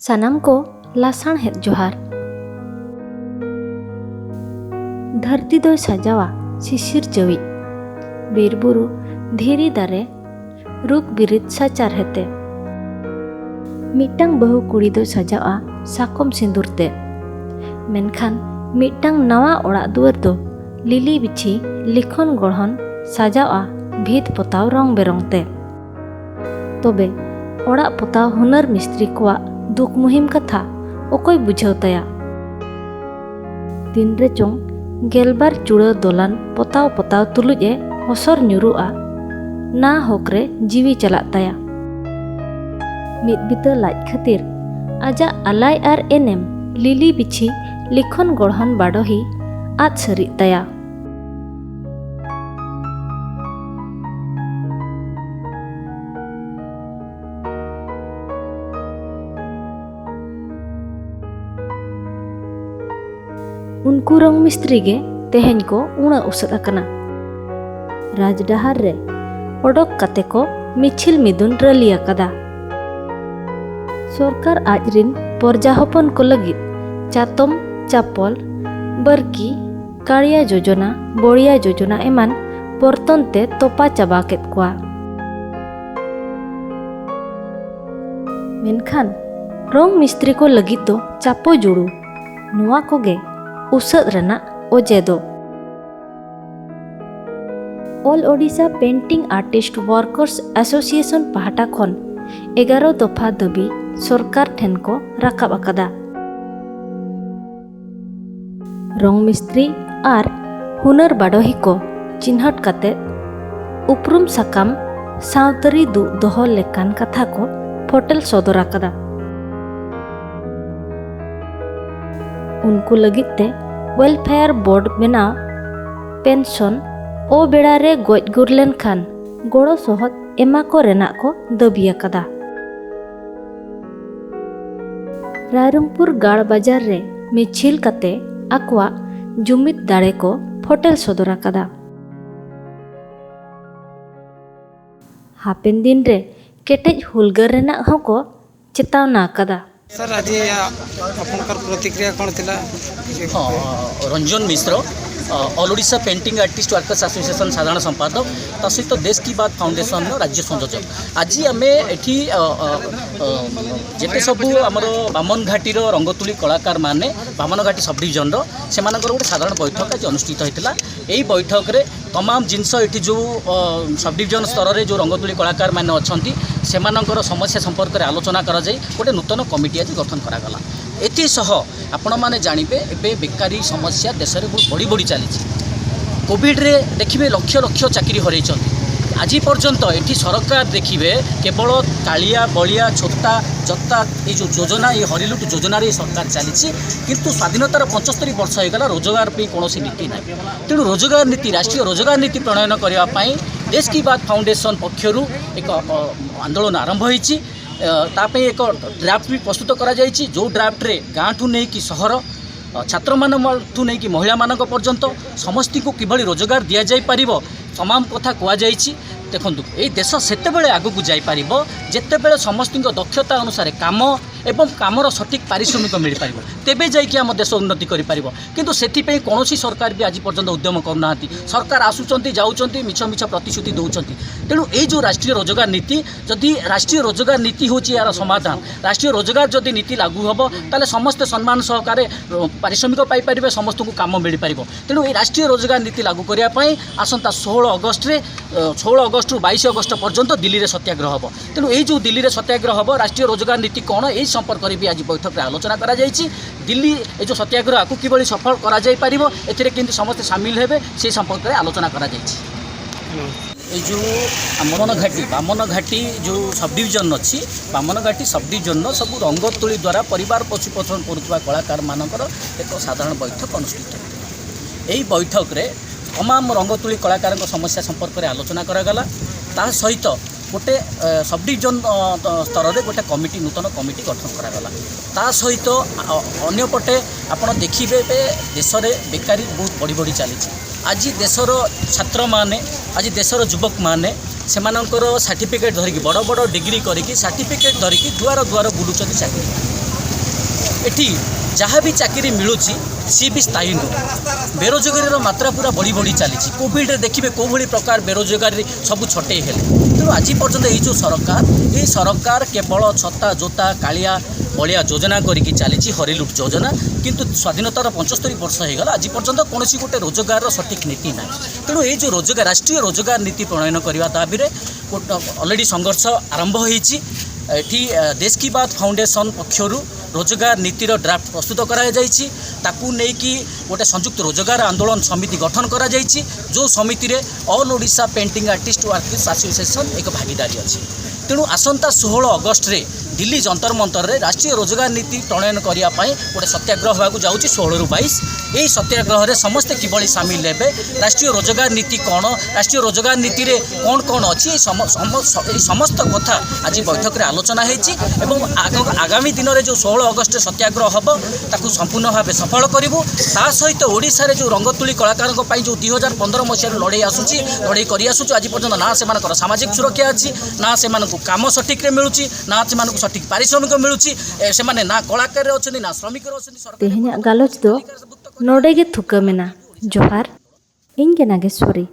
सानाम को लासाण हेद जोहार। धरती दो सजावा शिशिर जवी बीरबुरु धीरी दारे रुक बिरिद साचार हेते मिटंग बहु कुड़ी दो सजावा साकम सिंदूरते मेनखान मिटंग नवा ओड़ा दुआर दो लिली बिछी लिखन गढ़न सजावा भीत पोताव रंग बेरंगते तबे ओड़ा पोताव हुनर मिस्त्री कोआ दुख मुहिम कथा ओकोय बुझाव तया तीन रे चोंग गेलबार चूड़ा दोलान पोताव पोताव तुलुजे हसर ᱧᱩᱨᱩᱜᱼᱟ ना होकरे जीवी चलात तया मिद बिता लाज खातिर आजा आलाय आर एनेम लिली बिछी लिखन गढ़न बाडोही आद सरी तया उनको रंग मिस्त्री गे तेहेन को उणा उसद अकना राजडहार रे ओडक कते को मिछिल मिदुन रली अकदा सरकार आजरिन परजा हपन को लगित चातम चापल बरकी कालिया योजना बड़िया योजना एमान परतन ते तोपा चाबा केत कोआ मेनखान रंग मिस्त्री को लगित दो चापो जुड़ू नुआ कोगे उसद रना ओजे दो all Odisha painting artist workers association पहाटा खन 11 दफा दाबी सरकार ठेन को राकाब अकदा रंग मिस्त्री आर हुनर बाडोही को चिन्हट काते उपरुम साकाम सावतरी दु दोहो लेकान कथा को फोटल सदर अकदा उनको लगित ते वेलफेयर बोर्ड बनाव पेंशन ओ बेड़ा रे गोज गुरलेन खान गोड़ो सोहद एमा को रेना को दबिया कदा रायरंगपुर गाड़ बाजार रे मिछिल कते अक्वा जुमित दाड़े को फोटल सदरा कदा हापेन दिन रे केटेज हुलगर रेना हको चेतावना कदा सर आज आपनकर प्रतिक्रिया कौन थिला? Ranjan Mishra all Odisha painting artist workers association साधारण संपादक ता सहित देश की बात फाउंडेशन राज्य संयोजक आज आम एठी जेते सबू आमर बामन घाटीर रंगतुली कलाकार माने बामन घाटी सब डिविजन से गोटे साधारण बैठक आज अनुष्ठित होता यही बैठक रे तमाम जिनस ये जो सब डिविजन स्तर में जो रंगतुली कलाकार मैंने अच्छा से समस्या संपर्क में आलोचना कर गोटे नूतन कमिटी आज गठन करागला एसह आपण मैंने जानवे एवं बेकारी समस्या देश में बहुत बढ़ी बढ़ी चली कोविड रे देखिए लक्ष लक्ष चाकरी हर आज पर्यंत ये सरकार देखिए केवल कालिया बलिया छोटा जत्ता ये जो योजना ये हरिलुट योजना सरकार चली किंतु स्वाधीनतार 75 वर्ष होगा रोजगार पर कौन नीति ना तेणु रोजगार नीति राष्ट्रीय रोजगार नीति प्रणयन करने देश की बात फाउंडेशन पक्षर एक आंदोलन आरंभ होती एक ड्राफ्ट भी प्रस्तुत करा जायछि जो ड्राफ्ट रे गाँ ठू नहीं कि सहर छात्र मानू नहीं कि महिला मान पर्यंत समस्ती को किभली रोजगार दि जाई परिबो तमाम कथा कह देखु ये देश सेतेबेले आगू जापर जितेबले समस्त दक्षता अनुसार काम एवं कामर सठिक पारिश्रमिक मिल पार तेबे जाइए आम देश उन्नति कर किंतु से कौन सरकार भी आज पर्यंत उद्यम करना सरकार आसुंच जाऊँच मिछ मिछ प्रतिश्रुति दौरान तेणु ये जो राष्ट्रीय रोजगार नीति जदि राष्ट्रीय रोजगार नीति हूँ यार समाधान राष्ट्रीय रोजगार जदि नीति लागू हम ताले समस्ते सम्मान सहकार पारिश्रमिक पाइपर समस्त को कम मिल पार तेणु ये राष्ट्रीय रोजगार नीति लागू करने आसंता 16 अगस्त 16 ରୁ 22 अगस्त पर्यंत दिल्ली में सत्याग्रह हम तेणु ये जो दिल्ली में सत्याग्रह हम राष्ट्रीय रोजगार नीति कौन यही संपर्क में भी आज बैठक में आलोचना करा जायछि दिल्ली ये जो सत्याग्रह आपको किभली सफल करा जाय परिबो एथिरे किंतु समस्त शामिल हेबे से संपर्क में आलोचना करा जायछि ये जो बामन घाटी जो सब डिविजन अच्छी बामन घाटी सब डिविजन सब रंगतुली द्वारा परिवार पशुपोषण करुवा कलाकार मानकर एक साधारण बैठक अनुष्ठित होता यही बैठक रे तमाम रंगतुली कलाकार समस्या संपर्क में आलोचना करागला ता सहित गोटे सब डिविजन स्तर में गोटे कमिटी नूतन कमिटी गठन करागला ता सहित अन्यपटे आपण देखिए देश में बेकारी बहुत बढ़ी बढ़ी चली आज देशर छात्र माने आज देशर युवक माने सेमानंकर सर्टिफिकेट धरिकी बड़ बड़ डिग्री करिकी सर्टिफिकेट धरिकी दुआर दुआर बुलुचंती चाकरी एठी जहाँ भी चाकरी मिलूँ सी भी स्थायी नुह बेरोजगारी मात्रा पूरा बढ़ी बढ़ी चली कोविड देखिए कौ भाई प्रकार बेरोजगारी सब छटे हेले तेणु आज पर्यटन ये जो सरकार केवल छता जोता कालिया बलिया योजना करी चली हरिलुट योजना किंतु स्वाधीनतार 75 वर्ष होगा आज पर्यटन कौन गोटे रोजगार सठिक नीति ना तेणु ये जो रोजगार राष्ट्रीय रोजगार नीति प्रणयन करने दाबी अलरेडी संघर्ष आरंभ होती देश की बात फाउंडेशन पक्षरु रोजगार नीतिर ड्राफ्ट प्रस्तुत कराई ताकू नेकी गोटे संयुक्त रोजगार आंदोलन समिति गठन करा जाइछि जो समिति रे all Odisha painting artist workers association एक भागीदारी अच्छी तेणु आसंता 16 अगस्ट रे दिल्ली जंतर मंतर रे राष्ट्रीय रोजगार नीति प्रणयन करने गोटे सत्याग्रह होगा जाऊँगी 16 ରୁ 22 यही सत्याग्रह रे समस्ते किभली सामिल हेबे राष्ट्रीय रोजगार नीति कौन राष्ट्रीय रोजगार नीति रे कौन कौन अच्छी समस्त कथा आज बैठक रे आलोचना होती आगामी दिन में जो 16 अगस्ट सत्याग्रह हम ताकू संपूर्ण भाव सफल करूँ ता सहित ओडिशा रे जो रंगतुली कलाकार जो 2015 मसीह लड़े आसूची लड़े कर आज पर्यटन ना से सामाजिक सुरक्षा अच्छी ना से काम सठिक मिलूँ ना से सठिक पारिश्रमिक मिलूँ से ना कलाकार अच्छे ना श्रमिक तेहना गालोच दो नोडे गे थुका मेना जोहार इन के नागेश्वरी।